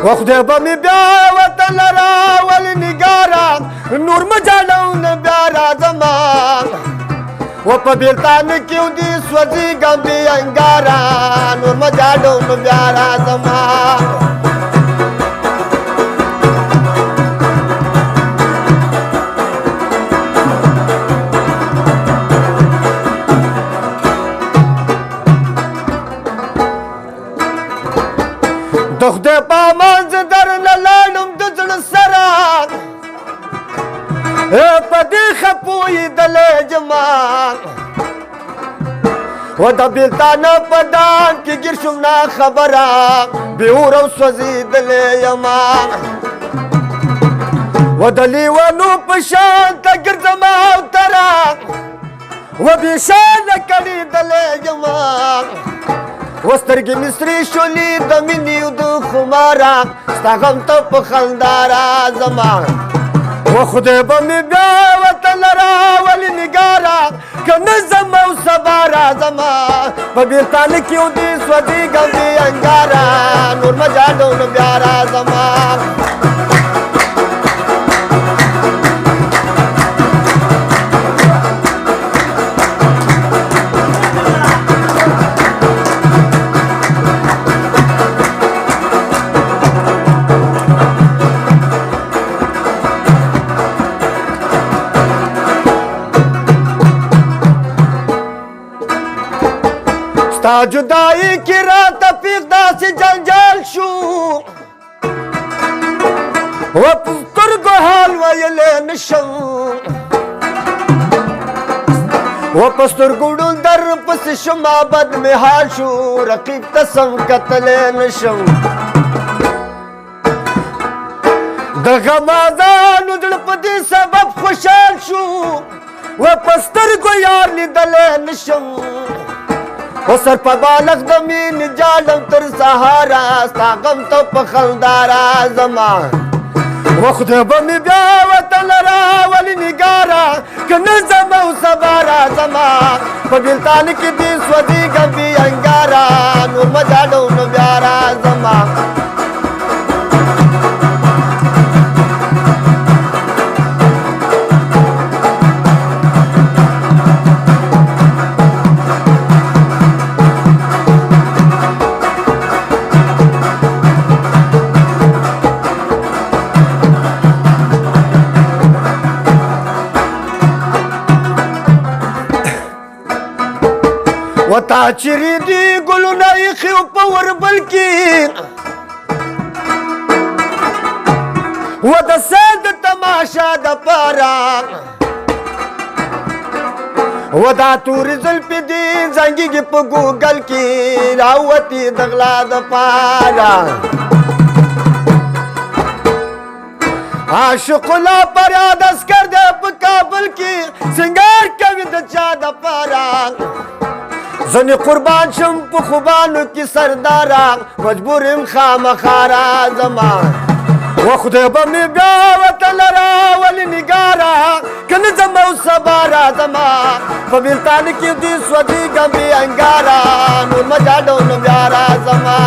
وخدای به می بیا وطن راول نگارا نور مجالون بیا راځما و په بیلتان کې دې سوځېږم بې انګاره نور مجالون بیا راځما د خدای په امان زه درنه لاړم د زړه سره په دې ښه پوهېدلی جما و د بېلتانه په دام کې ګیر شوم نه خبره بې اوره او سوځېدلی یمه و د لیونو په شان ته ګرځم اوتره و بې شانه کړېدلی یمه وسترګې مې سرې شولې د مینې د خماره ستا غم ته په خندا راځمه و خدای به مې بیا وطن راولي نګاره که نه ځم او سبا راځمه په بیلتان کې دې سوځېږم بې انګاره نور مه جاډو نو بیا راځمه ستا جدائی کی رات پیغ داسې جنجال شو و په سترګو حال ویلی نشم و په سترګو ړوند در پسې شما بد مې حال شو رقیب ته سم کتلی نشم د غمازانو زړه په دې سبب خوشحال شو و په سترګو یار لیدلی نشم و سر په بالغ د مینې جالم تر سهاره ستا غم ته په خندا راځمه و خدای به مې بیا وطن راولي نګاره که نه ځم او سبا راځمه په بیلتان کې دې سوځېږم بې انګاره نور مه جاډو نو بیا راځمه و تا چیرې دي ګلونه ایښي په وربل کې و د سید تماشا دپاره و دا تورې زلفې دي زنګېږي په ګوګل کې راوتې د غلا دپاره عاشق لا فریاد اسکر دی په کابل کې سنګار کوي د چا دپاره زنی قربان شم په خوبانو کې سرداره مجبور یم خامخا راځمه و خدای به مې بیا وطن راولي نګاره که نه ځم او سبا راځمه په بیلتان کې دې سوځېږم بې انګاره نور مه جاډو نو بیا راځمه